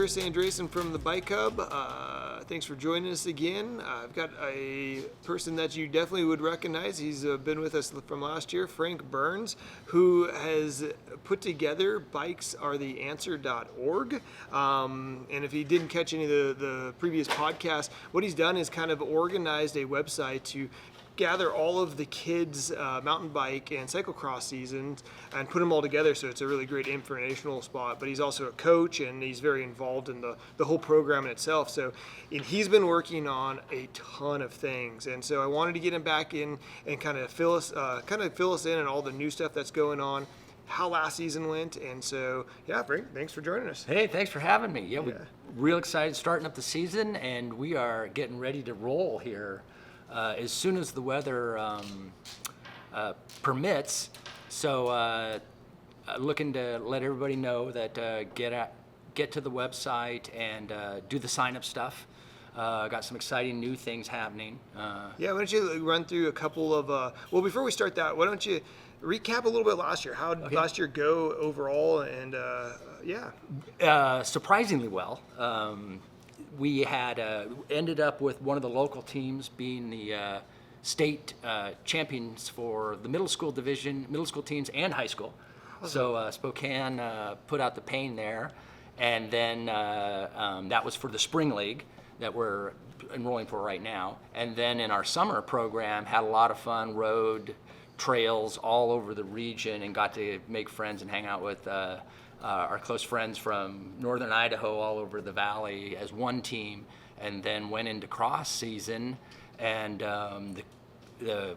Chris Andresen from the Bike Hub. Thanks for joining us again. I've got a person that you definitely would recognize. He's been with us from last year, Frank Burns, who has put together bikesaretheanswer.org. And if you didn't catch any of the previous podcasts, what he's done is kind of organized a website to gather all of the kids' mountain bike and cyclocross seasons and put them all together, so it's a really great informational spot. But he's also a coach, and he's very involved in the whole program in itself. So, and he's been working on a ton of things, and so I wanted to get him back in and kind of fill us in on all the new stuff that's going on, how last season went. And so, yeah, Frank, thanks for joining us. Hey, thanks for having me. Yeah, we're real excited starting up the season, and we are getting ready to roll here as soon as the weather permits. So looking to let everybody know that get to the website and do the sign-up stuff. Got some exciting new things happening. Why don't you run through a couple of, well, before we start that, why don't you recap a little bit last year? How did last year go overall? And surprisingly well. We had ended up with one of the local teams being the state champions for the middle school division, middle school teams and high school. Awesome. So Spokane put out the pain there, and then that was for the spring league that we're enrolling for right now. And then in our summer program, had a lot of fun, rode trails all over the region, and got to make friends and hang out with our close friends from northern Idaho all over the valley as one team, and then went into cross season, and the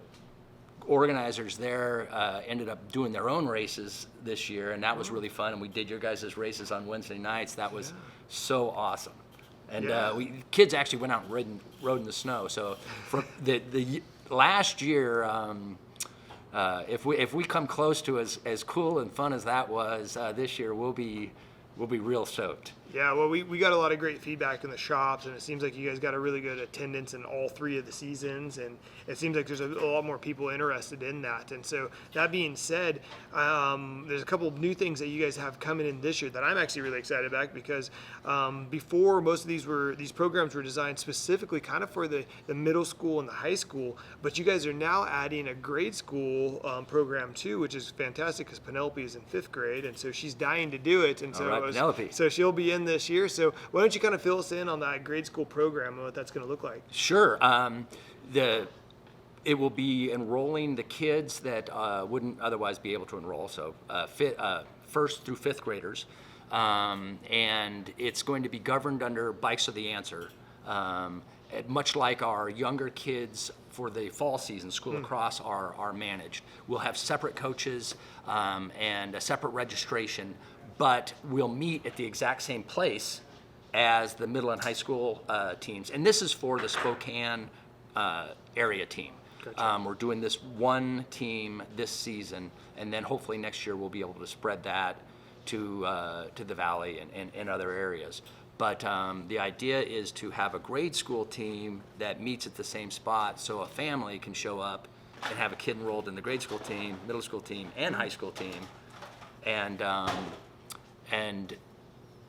organizers there ended up doing their own races this year, and that was really fun. And we did your guys' races on Wednesday nights. That was so awesome. And kids actually went out and rode in the snow. So for the last year, if we come close to as cool and fun as that was, this year we'll be real soaked. Yeah, well, we got a lot of great feedback in the shops, and it seems like you guys got a really good attendance in all three of the seasons, and it seems like there's a lot more people interested in that. And so that being said, there's a couple of new things that you guys have coming in this year that I'm actually really excited about, because before, most of these programs were designed specifically kind of for the middle school and the high school, but you guys are now adding a grade school program too, which is fantastic, because Penelope is in 5th grade, and so she's dying to do it. And so, Penelope. So she'll be in this year. So why don't you kind of fill us in on that grade school program and what that's going to look like? Sure. It will be enrolling the kids that wouldn't otherwise be able to enroll, so 1st through 5th graders, and it's going to be governed under Bikes Are the Answer, much like our younger kids for the fall season, school lacrosse, are managed. We'll have separate coaches and a separate registration, but we'll meet at the exact same place as the middle and high school teams. And this is for the Spokane area team. Gotcha. We're doing this one team this season, and then hopefully next year we'll be able to spread that to the valley and other areas. But the idea is to have a grade school team that meets at the same spot, so a family can show up and have a kid enrolled in the grade school team, middle school team, and high school team. And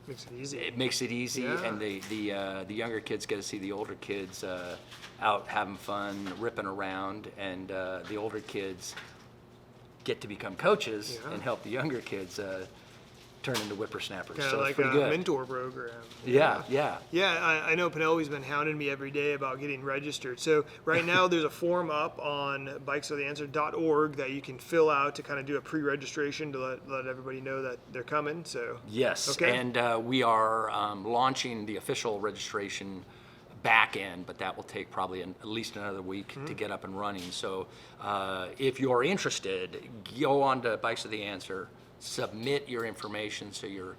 makes it easy. It makes it easy, and the younger kids get to see the older kids out having fun, ripping around, and the older kids get to become coaches and help the younger kids turn into whippersnappers. Kind of so like it's pretty a good. mentor program. Yeah. I know Penelope's been hounding me every day about getting registered. So right now there's a form up on bikesaretheanswer.org that you can fill out to kind of do a pre-registration to let everybody know that they're coming. So yes, okay. And we are launching the official registration back end, but that will take probably at least another week to get up and running. So if you're interested, go on to Bikes of the Answer, submit your information so you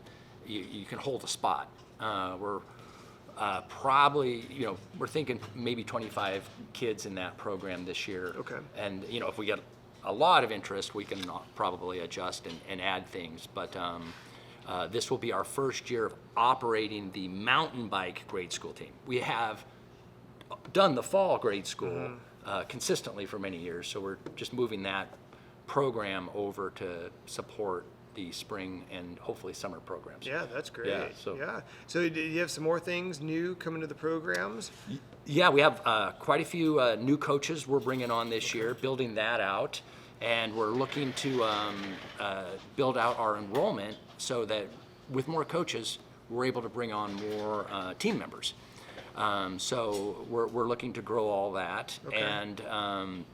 can hold a spot. We're probably, we're thinking maybe 25 kids in that program this year. Okay. And if we get a lot of interest, we can probably adjust and add things. But this will be our first year of operating the mountain bike grade school team. We have done the fall grade school consistently for many years, so we're just moving that program over to support the spring and hopefully summer programs. Yeah, that's great. Yeah, so- yeah. So do you have some more things new coming to the programs? Yeah, we have quite a few new coaches we're bringing on this year, building that out, and we're looking to build out our enrollment so that with more coaches, we're able to bring on more team members. So we're looking to grow all that, Okay. and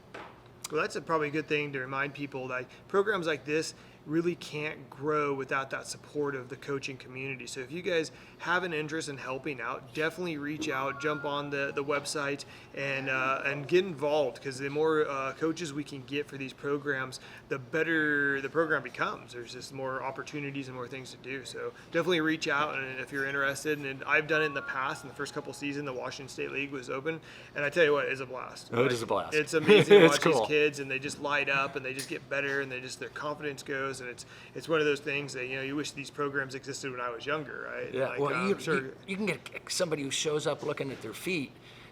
Well, that's probably a good thing to remind people that programs like this really can't grow without that support of the coaching community. So if you guys have an interest in helping out, definitely reach out, jump on the website, and get involved, because the more coaches we can get for these programs, the better the program becomes. There's just more opportunities and more things to do. So definitely reach out, and if you're interested. And I've done it in the past. In the first couple seasons, the Washington State League was open, and I tell you what, it's a blast. Oh, it is a blast. It's amazing to It's watch cool. these kids, and they just light up, and they just get better, and their confidence goes, and it's one of those things that you wish these programs existed when I was younger, right? yeah, Like, well, I'm sure. you can get somebody who shows up looking at their feet,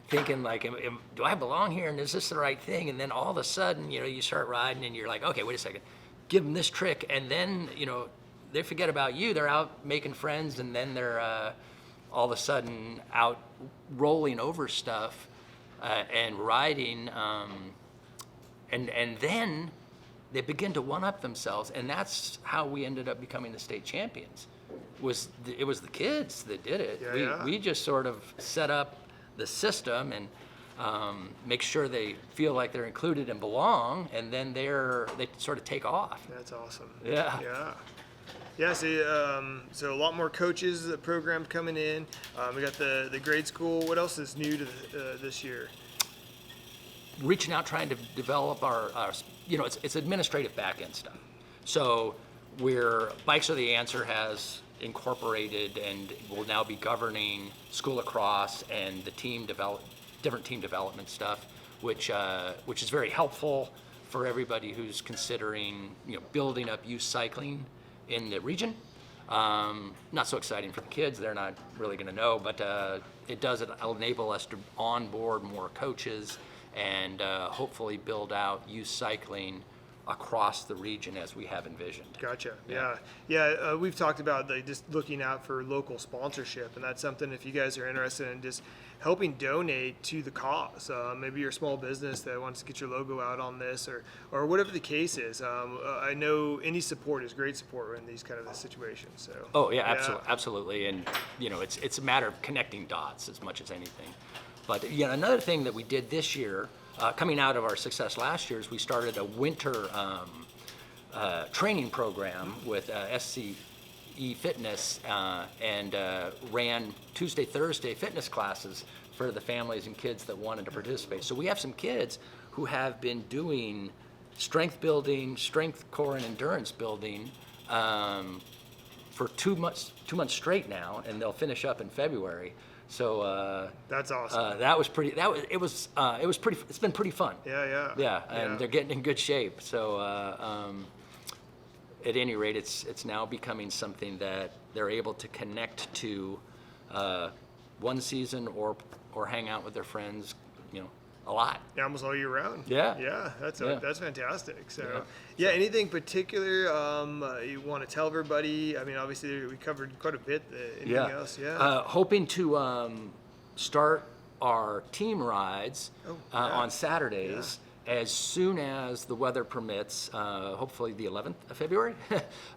thinking like, do I belong here, and is this the right thing? And then all of a sudden, you start riding, and you're like, okay, wait a second, give them this trick, and then they forget about you. They're out making friends, and then they're all of a sudden out rolling over stuff and riding, and then they begin to one-up themselves, and that's how we ended up becoming the state champions. It was the kids that did it. Yeah. We just sort of set up the system and make sure they feel like they're included and belong, and then they sort of take off. That's awesome. Yeah. Yeah. So a lot more coaches, programs coming in. We got the grade school. What else is new to this year? Reaching out, trying to develop our it's administrative back-end stuff. So Bikes Are the Answer has incorporated and will now be governing school lacrosse and the different team development stuff, which is very helpful for everybody who's considering building up youth cycling in the region. Not so exciting for the kids; they're not really going to know, but it does enable us to onboard more coaches and hopefully build out youth cycling across the region as we have envisioned. Gotcha. Yeah. We've talked about just looking out for local sponsorship, and that's something if you guys are interested in just helping donate to the cause. Maybe you're a small business that wants to get your logo out on this, or whatever the case is. I know any support is great support in these kind of situations. So. Oh yeah, absolutely. And it's a matter of connecting dots as much as anything. But another thing that we did this year, coming out of our success last year, is we started a winter training program with SCE Fitness and ran Tuesday, Thursday fitness classes for the families and kids that wanted to participate. So we have some kids who have been doing strength building, strength, core, and endurance building for 2 months straight now, and they'll finish up in February. So that's awesome. It's been pretty fun. Yeah. And they're getting in good shape. So at any rate, it's now becoming something that they're able to connect to one season or hang out with their friends, a lot. Yeah, almost all year round. Yeah. That's fantastic. So, Yeah. anything particular you want to tell everybody? I mean, obviously we covered quite a bit. Anything else? Yeah. Hoping to start our team rides on Saturdays as soon as the weather permits, hopefully the 11th of February.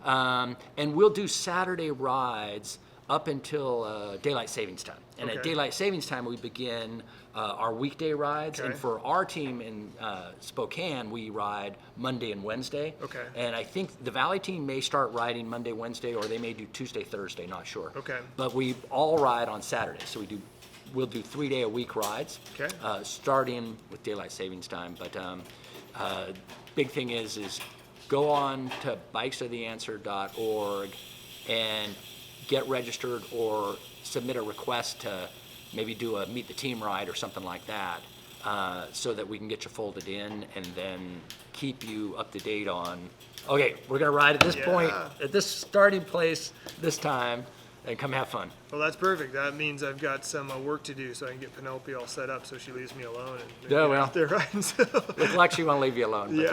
And we'll do Saturday rides up until daylight savings time. And at daylight savings time, we begin our weekday rides. Okay. And for our team in Spokane, we ride Monday and Wednesday. Okay. And I think the Valley team may start riding Monday, Wednesday, or they may do Tuesday, Thursday, not sure. Okay. But we all ride on Saturday. So we'll do 3-day-a-week rides, Okay. starting with daylight savings time. But big thing is go on to bikesartheanswer.org and get registered or submit a request to maybe do a meet the team ride or something like that, so that we can get you folded in and then keep you up to date on, okay, we're gonna ride at this point, at this starting place this time, and come have fun. Well, that's perfect. That means I've got some work to do, so I can get Penelope all set up so she leaves me alone and Yeah, get well. out there riding. So. Looks like she won't leave you alone. But,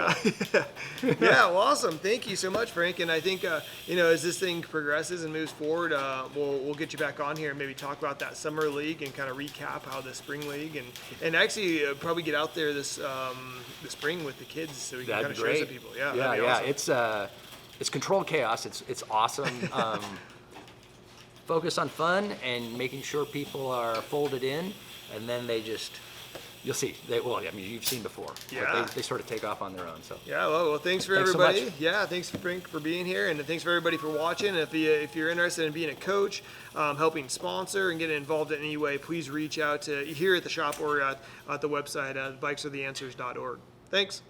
Yeah. Yeah. Well, awesome. Thank you so much, Frank. And I think as this thing progresses and moves forward, we'll get you back on here and maybe talk about that summer league and kind of recap how the spring league and actually probably get out there this the spring with the kids so we can kind That'd of be show some great. people. Yeah. Yeah, that'd be awesome. It's controlled chaos. It's awesome. Focus on fun and making sure people are folded in, and then you'll see. You've seen before. Yeah. Like they sort of take off on their own. So. Yeah, well, thanks for Thanks so everybody. much. Yeah, thanks Frank for being here, and thanks for everybody for watching. If you're interested in being a coach, helping sponsor, and getting involved in any way, please reach out to here at the shop or at the website at bikesartheanswers.org. Thanks.